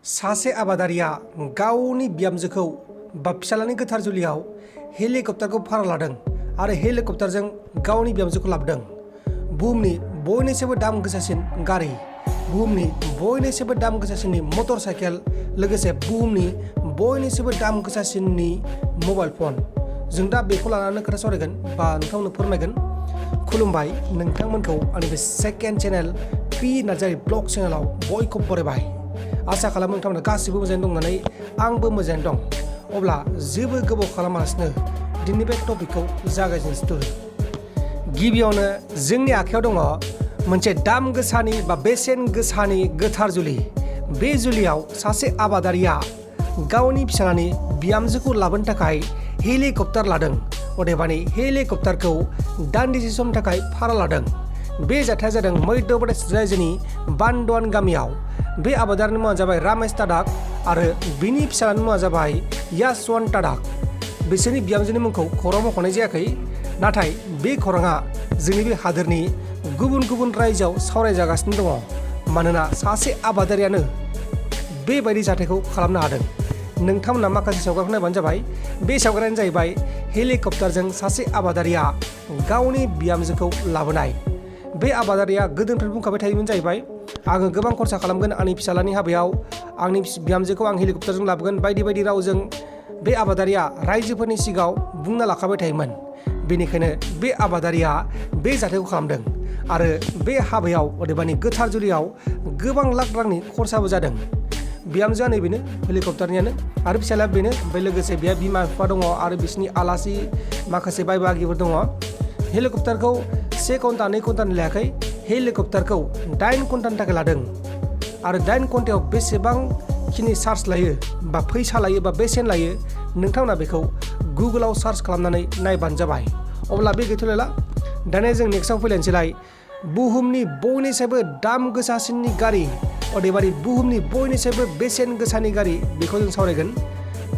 सासे आबादारिया गावनि बिहामजोखौ बा फिसालानि गोथार जुलियाव हेलिकप्टारखौ भारा लादों आरो हेलिकप्टारजों गावनि बिहामजोखौ लाबोदों। बुहुमनि बयनिख्रुइबो दाम गोसासिन गारि, बुहुमनि बयनिख्रुइबो दाम गोसासिननि मटर साइकेल, लोगोसे बुहुमनि बयनिख्रुइबो दाम गोसासिननि मबाइल फन। जों दा बेखौ लानानै खोथा सावरायगोन बा नोंथांमोननो फोरमायगोन। खुलुमबाय नोंथांमोनखौ आंनि बे second channel P Narzary blog चेनेलाव बयखौबो बरायबाय। आसा खालामो नोंथांमोना गासिबो मोजाङै दं होननानै आंबो मोजाङै दं। अब्ला जेबो गोबाव खालामालासिनो दिनै बे टपिकखौ जागायजेनसै। गिबियावनो जोंनि आखायाव दङ मोनसे दाम गोसानि बा बेसेन गोसानि गोथार जुलि। बे जुलियाव सासे आबादारिया गावनि फिसालानि बिहामजोखौ लाबोनो थाखाय हेलिकप्टार लादों। अदेबानि हेलिकप्टारखौ दान्दिसे समनि थाखाय भारा लादों। बे जाथाया जादों मध्य प्रदेश रायजोनि बान्दवान गामियाव। बे आबादारिनि मुङा जाबाय रामेश टाडाक आरो बिनि फिसालानि मुङा जाबाय याशवन्त टाडाक। बिसोरनि बिहामजोनि मुंखौ खौरां मख'नाय जायाखै, नाथाय बे खौराङा जोंनि बे हादोरनि गुबुन गुबुन रायजोआव सावरायजागासिनो दङ। मानोना सासे आबादारियानो बेबायदि जाथायखौ खालामनो हादों। नोंथांमोना माखासे सावगारिखौ नायबानो जाबाय। बे सावगारियानो जाहैबाय हेलिकप्टारजों सासे आबादारिया गावनि बिहामजोखौ लाबोनाय। बे आबादारिया गोदोनिफ्राय बुंखाबाय थायोमोन जाहैबाय, आङो गोबां खरसा खालामगोन आंनि फिसालानि हाबायाव, आंनि बिहामजोखौ आं हेलिकप्टारजों लाबोगोन बायदि बायदि रावजों बे आबादारिया रायजोफोरनि सिगाङाव बुंना लाखाबाय थायोमोन। बेनिखायनो बे आबादारिया बे जाथायखौ खालामदों आरो बे हाबायाव अदेबानि गोथार जुलियाव गोबां लाख रांनि खरसाबो जादों। बिहामजोआ नैबेनो हेलिकप्टारनियानो आरो फिसालाया बेनो। ओमफ्राय लोगोसे बेहा बिमा बिफा दङ आरो बिसिनि आलासि माखासे बाय बाहागिफोर दङ। हेलिकप्टारखौ 1 घन्टा 2 घन्टानि लायाखै, हेलिकप्टारखौ 8 घन्टानि थाखाय लादों। आरो 8 घन्टायाव बेसेबांखिनि चार्ज लायो बा फैसा लायो बा बेसेन लायो नोंथांमोना बेखौ गुगोलाव सार्च खालामनानै नायबानो जाबाय। अब्ला बे गैथ'लायला, दानिया जों नेक्स्टआव फैलायनोसैलाय। बुहुमनि बयनिख्रुइबो दाम गोसासिननि गारि, अदेबानि बुहुमनि बयनिख्रुइबो बेसेन गोसानि गारि, बेखौ जों सावरायगोन।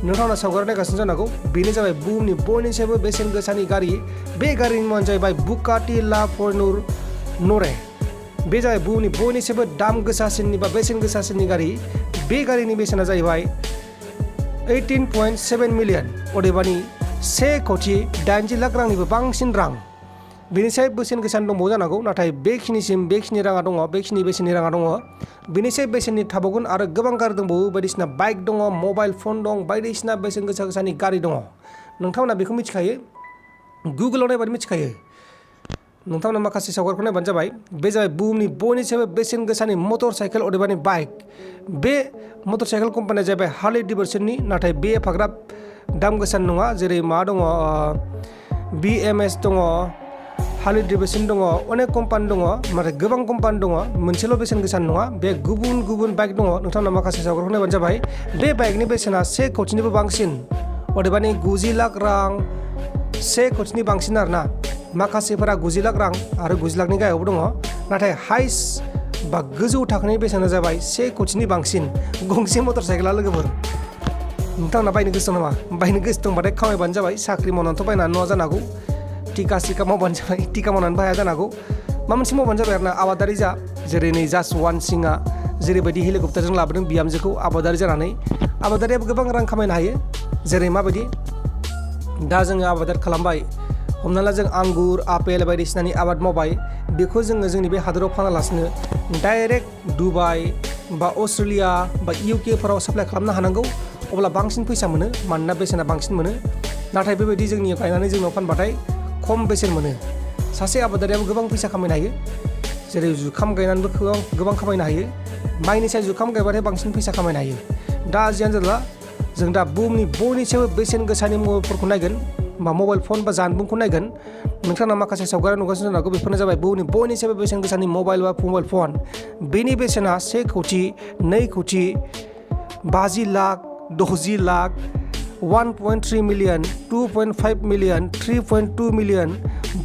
नोंथांमोना सावगारि नायगासिनो जानांगौ। बेनो जाबाय बुहुमनि बयनिख्रुइबो बेसेन गोसानि गारि। बे गारिनि मुङानो जाहैबाय बुगाटि लाफर्नुरे। बे जाबाय बुहुमनि बयनिख्रुइबो दाम गोसासिननि बा बेसेन गोसासिननि गारि। बे गारिनि बेसेना जाहैबाय 18.7 मिलियन, अदेबानि 1,80,00,000 रांनिबो बांसिन रां। बेनिसाय बेसेन गोसानि दंबावो जानांगौ, नाथाय बेखिनि राङा दङ, बेखिनि बेसेननि राङा दङ। बेनिसाय बेसेननि थाबावगोन आरो गोबां गारि दंबावो, बायदिसिना बाइक दङ, मबाइल फन दं, बायदिसिना बेसेन गोसा गोसानि गारि दङ। नोंथांमोना बेखौ मिथिखायो, गुगोलाव नायबानो मिथिखायो। नोंथांमोना माखासे सावगारिखौ नायबानो जाबाय। बे जाबाय बुहुमनि बयनिख्रुइबो बेसेन गोसानि मटर साइकेल अदेबानि बाइक। बे मटर साइकेल कम्पानिया जाहैबाय हार्ले डेभिडसननि, नाथाय बे एफाग्राब दाम गोसानि नङा। जेरै मा दङ, BMS दङ, हार्ले डेभिडसन दङ, अनेक कम्पानि दङ, नाथाय गोबां कम्पानि दङ, मोनसेल' बेसेन गोसानि नङा। बे गुबुन गुबुन बाइक दङ। नोंथांमोना माखासे सावगारिखौ नायबानो जाबाय। बे बाइकनि बेसेना 1 कौटिनिबो बांसिन, अदेबानि 90 लाख रां, 1 कौटिनि बांसिन आरोना। माखासेफोरा 90 लाख रां आरो 90 लाखनि गाहायावबो दङ, नाथाय हाइस्ट बा गोजौ थाखोनि बेसेना जाबाय 1 कौटिनि बांसिन गंसे मटर साइकेला। लोगोफोर, नोंथांमोना बायनो गोसो दं नामा? बायनो गोसो दंबाथाय खामायबानो जाबाय। साख्रि मावनानैथ' बायनानै नङा जानो हागौ, टिका मावबानो जाबाय। टिका मावनानै बाया जानो हागौ, माबा मोनसे मावबानो जाबाय आरोना। आबादारि जा, जेरै नै जासवान्त सिंआ जेरैबायदि हेलिकप्टारजों लाबोदों बिहामजोखौ आबादारि जानानै। आबादारियाबो गोबां रां खामायनो हायो। जेरै माबायदि, दा जोङो आबाद खालामबाय, हमना ला जों आंगुर, आपेल बायदिसिनानि आबाद मावबाय। बेखौ जोङो जोंनि बे हादोराव फानालासिनो डाइरेक्ट दुबाइ बा अस्ट्रेलिया बा UK फोराव साप्लाइ खालामनो हानांगौ। अब्ला बांसिन फैसा मोनो, मानोना बेसेना बांसिन मोनो। नाथाय बेबायदि जोंनियाव गायनानै जोंनाव फानबाथाय खम बेसेन मोनो। सासे आबादारियाबो गोबां फैसा खामायनो हायो। जेरै जुखाम गायनानैबो गोबां खामायनो हायो। माइनि साय जुखाम गायबाथाय बांसिन फैसा खामायनो हायो। दा जियानो जादोला, जों दा बुहुमनि बयनिख्रुइबो बेसेन गोसानि मबाइलफोरखौ नायगोन बा मबाइल फन बा जानबुंखौ नायगोन। नोंथांना माखासे सावगारि नुगासिनो जानो हागौ। बेफोरनो जाबाय बुहुमनि बयनिख्रुइबो बेसेन गोसानि मबाइल बा मबाइल फन। बेनि बेसेना 1 कौटि, 2 कौटि, 50 lakh, 60 lakh, 1.3 million, 2.5 million, 3.2 million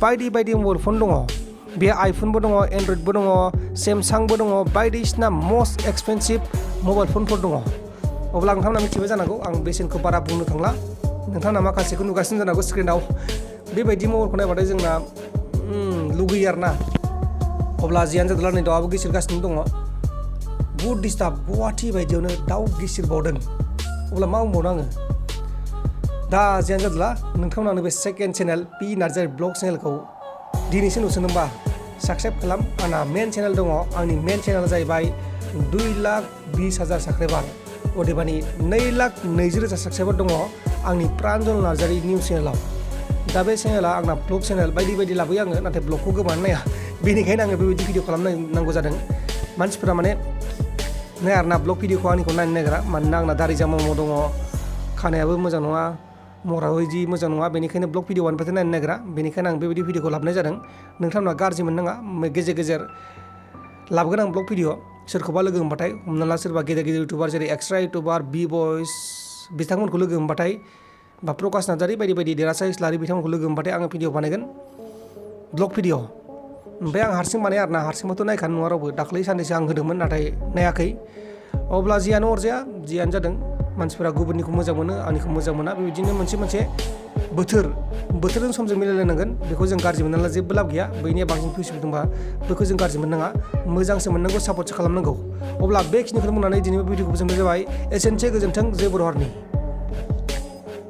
बायदि बायदि मबाइल फन दङ। बे आइफनबो दङ, एन्ड्रइडबो दङ, सेमसांबो दङ, बायदिसिना मस्ट एक्सपेनसिभ मबाइल फनफोर दङ। अब्ला नोंथांमोना मिथिबाय जानांगौ, आं बेसेनखौ बारा बुंनो थांला। नोंथांमोना माखासेखौ नुगासिनो जानांगौ स्क्रिनाव। बेबायदि मबाइलखौ नायबाथाय जोंना लुगैयो आरोना। अब्ला जियानो जादोला नै दाउआबो गेसेरगासिनो दङ। बुहुद डिस्टार्ब गुवाहाटि बायदियावनो दाउ गिसिरबावदों अब्ला मा बुंबावनो आङो दा जियानो जादोला नोंथांमोना आंनि बे second channel P Narzary blog चेनेलखौ दिनैसो नुसनदोंबा साबस्क्राइब खालाम आंना मेन चेनेल दङ आंनि मेन चेनेला जाहैबाय 2,20,000 साबस्क्राइबार अदेबानि 2,20,000 साबस्क्राइबार दङ आंनि प्रान्जल नार्जारि निउस चेनेलाव दा बे चेनेला आंना ब्लग चेनेल बायदि बायदि लाबोयो आङो नाथाय ब्लगखौ गोबाङानो नाया बेनिखायनो आङो बेबायदि भिडिअ खालामनांगौ जादों मानसिफोरा माने नाया आरोना ब्लग भिडिअखौ आंनिखौ नायनो नागिरा मानोना आंना दारि जामाव दङ खानायाबो मोजां नङा महराबो बिदि मोजां नङा बेनिखायनो ब्लग भिडिअ आनिफ्राय नायनो नागिरा बेनिखायनो आं बेबायदि भिडिअखौ लाबोनाय जादों नोंथांमोना गाज्रि मोननाङा गेजेर गेजेर लाबोगोन आं ब्लग भिडिअ सोरखौबा लोगो मोनबाथाय हमना ला सोरबा गेदेर गेदेर इउटुबार जेरै एक्सट्रा इउटुबार बि बयस बिथांमोनखौ लोगो मोनबाथाय बा प्रकाश नार्जारि बायदि बायदि देरहासार इस्लारि बिथांमोनखौ लोगो मोनबाथाय आङो भिडिअ बानायगोन ब्लग भिडिअ ओमफ्राय आं हारसिं बानाया आरोना हारसिंबाथ' नायखानो नङा रावबो दाख्लै साननैसो आं होदोंमोन नाथाय नायाखै अब्ला जियानो अरजाया जियानो जादों मानसिफोरा गुबुननिखौ मोजां मोनो आंनिखौ मोजां मोना बेबायदिनो मोनसे बोथोरजों समजों मिलायलायनांगोन बेखौ जों गाज्रि मोननाला जेबो लाब गैया बैनिया बांसिन भिउस दंबा बेखौ जों गाज्रि मोननाङा मोजांसो मोननांगौ सापर्टसो खालामनांगौ अब्ला बेखिनिखौनो बुंनानै दिनैबो भिडिअखौ फोजोबनाय जाबाय एसेनोसै गोजोन्थों जय बर' हारिनि